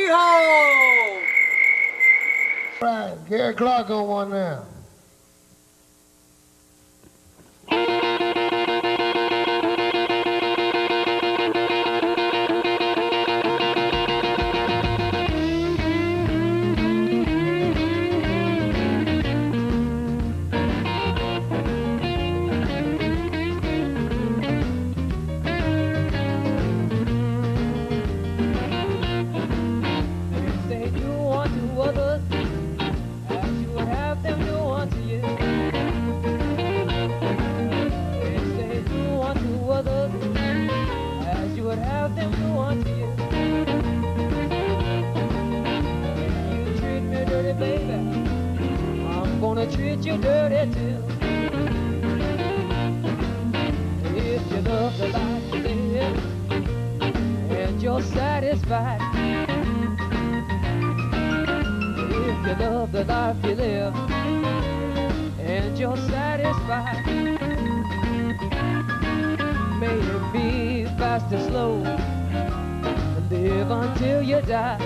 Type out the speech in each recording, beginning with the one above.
Hee-haw! Right, Gary Clark on one now. Treat you dirty too. If you love the life you live and you're satisfied, if you love the life you live and you're satisfied, may it be fast or slow, live until you die.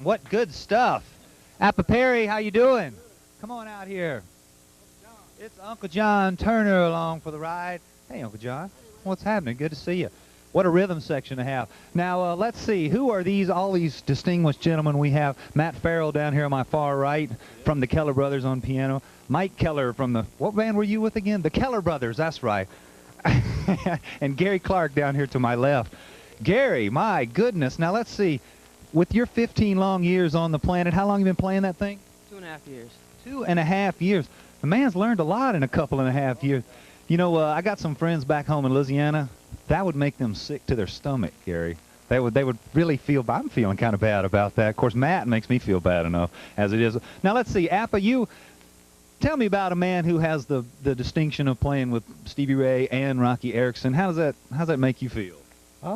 What good stuff. Appa Perry, how you doing? Come on out here. It's Uncle John Turner along for the ride. Hey, Uncle John. What's happening? Good to see you. What a rhythm section to have. Now, let's see. Who are these, all these distinguished gentlemen we have? Matt Farrell down here on my far right from the Keller Brothers on piano. Mike Keller from the, what band were you with again? The Keller Brothers, that's right. And Gary Clark down here to my left. Gary, my goodness. Now, let's see. With your 15 long years on the planet, how long have you been playing that thing? 2.5 years. 2.5 years. The man's learned a lot in a couple and a half years. You know, I got some friends back home in Louisiana. That would make them sick to their stomach, Gary. They would really feel, I'm feeling kind of bad about that. Of course, Matt makes me feel bad enough as it is. Now, let's see. Appa, you tell me about a man who has the distinction of playing with Stevie Ray and Rocky Erickson. How's that make you feel? I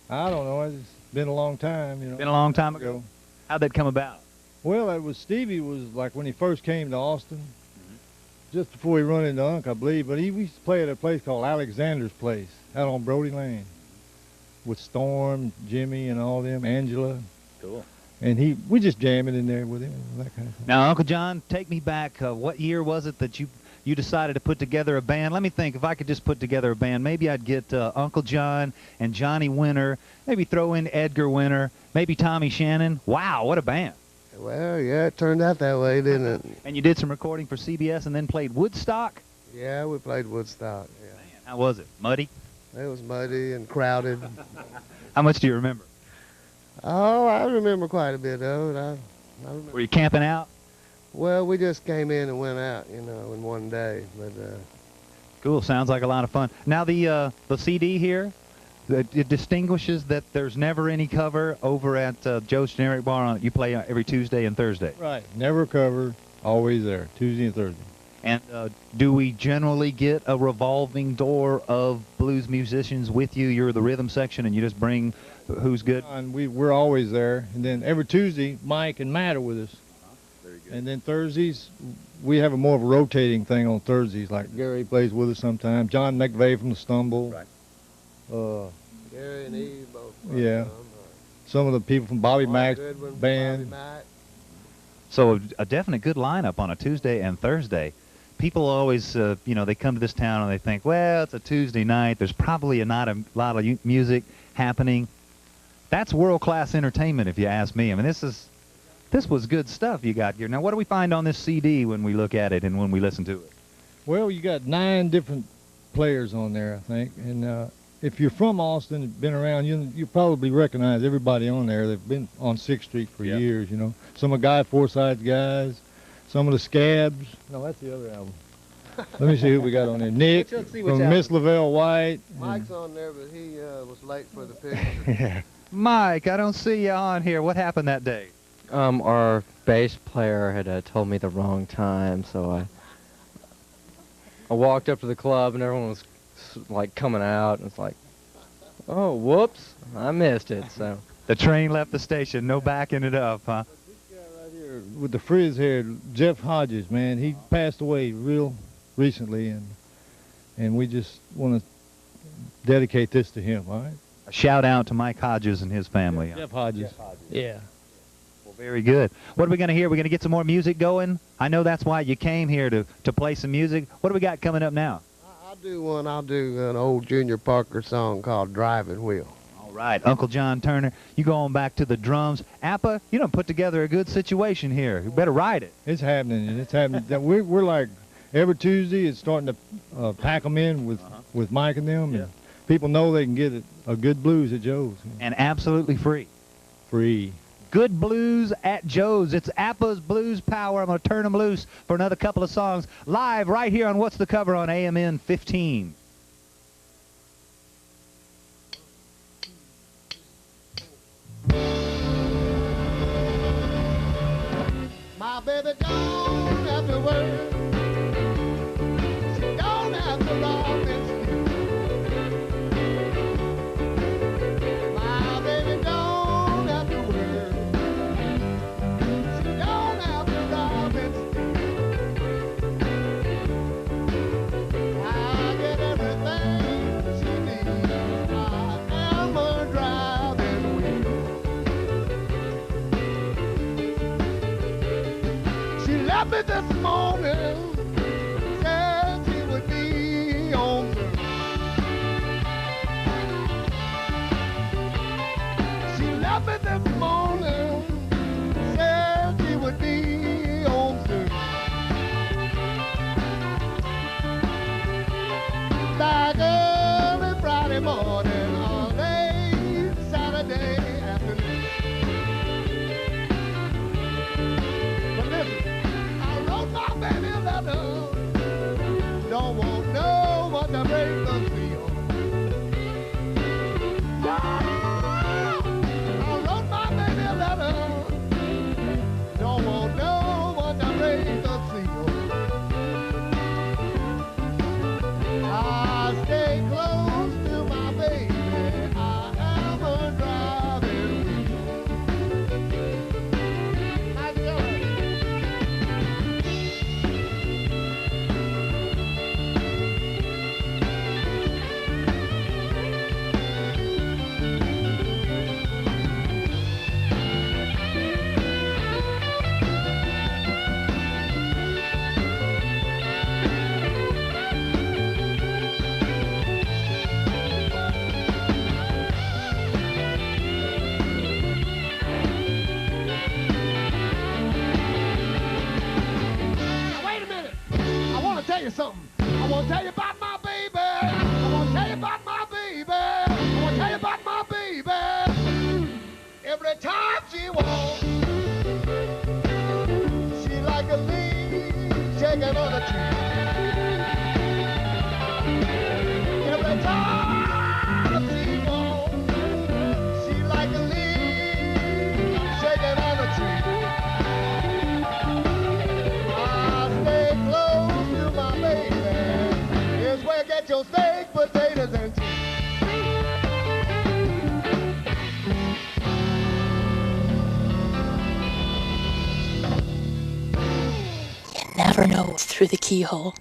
don't know. It's been a long time, you know. Been a long time ago. How'd that come about? Well, it was Stevie was like when he first came to Austin, just before he run into Unc, I believe. But we used to play at a place called Alexander's Place out on Brody Lane with Storm, Jimmy, and all them, Angela. Cool. And we just jamming in there with him, that kind of thing. Now, Uncle John, take me back. What year was it that you decided to put together a band? Let me think. If I could just put together a band, maybe I'd get Uncle John and Johnny Winter, maybe throw in Edgar Winter, maybe Tommy Shannon. Wow, what a band. Well, yeah, it turned out that way, didn't it? And you did some recording for CBS and then played Woodstock? Yeah, we played Woodstock, yeah. Man, how was it? Muddy? It was muddy and crowded. How much do you remember? Oh, I remember quite a bit of it. I remember. Were you camping out? Well, we just came in and went out, you know, in one day. But Cool, sounds like a lot of fun. Now the CD here, It distinguishes that there's never any cover over at Joe's Generic Bar. You play every Tuesday and Thursday. Right. Never cover. Always there. Tuesday and Thursday. And do we generally get a revolving door of blues musicians with you? You're the rhythm section, and you just bring who's good? And we're always there. And then every Tuesday, Mike and Matt are with us. Very good. And then Thursdays, we have a more of a rotating thing on Thursdays. Like Gary plays with us sometimes. John McVeigh from the Stumble. Right. Gary and Eve both. Yeah. Some of the people from Bobby Mack's Goodwin, band. Bobby Mack. So a definite good lineup on a Tuesday and Thursday. People always, you know, they come to this town and they think, well, it's a Tuesday night. There's probably not a lot of music happening. That's world-class entertainment, if you ask me. I mean, this was good stuff you got here. Now, what do we find on this CD when we look at it and when we listen to it? Well, you got 9 different players on there, I think. And if you're from Austin and been around, you probably recognize everybody on there. They've been on 6th Street for years, you know. Some of Guy Forsythe's guys, some of the Scabs. No, that's the other album. Let me see who we got on there. Nick Let's see from which Miss Lavelle White. Mike's on there, but he was late for the picture. Yeah. Mike, I don't see you on here. What happened that day? Our bass player had told me the wrong time, so I walked up to the club and everyone was like coming out, and it's like, oh, whoops, I missed it. So The train left the station, no backing it up, huh? This guy right here with the frizz hair, Jeff Hodges, man, he passed away real recently, and we just want to dedicate this to him, all right? A shout out to Mike Hodges and his family. Jeff Hodges. Yeah. Well, very good. What are we going to hear? We're going to get some more music going? I know that's why you came here, to play some music. What do we got coming up now? I'll do an old Junior Parker song called Driving Wheel. All right, Uncle John Turner, you go on back to the drums. Appa, you done put together a good situation here. You better ride it. It's happening, and it's happening. We're like, every Tuesday it's starting to pack them in with Mike and them, and people know they can get a good blues at Joe's. And absolutely free. Free. Good blues at Joe's. It's Appa's Blues Power. I'm going to turn them loose for another couple of songs live right here on What's the Cover on AMN 15. My baby don't have to worry. She don't have to rob and steal. My baby don't have to worry. She don't have to rob and steal. I get everything she needs. I am a driving wheel. She left me this morning, said she would be on soon. She left me this morning, said she would be on soon. Back early Friday morning, all day Saturday afternoon. But listen, I wrote my baby a letter. Don't want no one to break the seal. I wrote my baby a letter. Don't want no one to break the seal. I stay close to my baby. I am a driving wheel. I tell her. Now, wait a minute. I want to tell you something. I want to tell you about my baby. I want to tell you about my baby. I want to tell you about my baby. Every time she walks, she like a leaf shaking on a tree. Every time she walks, get your steak, potatoes, and cheese. Never know through the keyhole.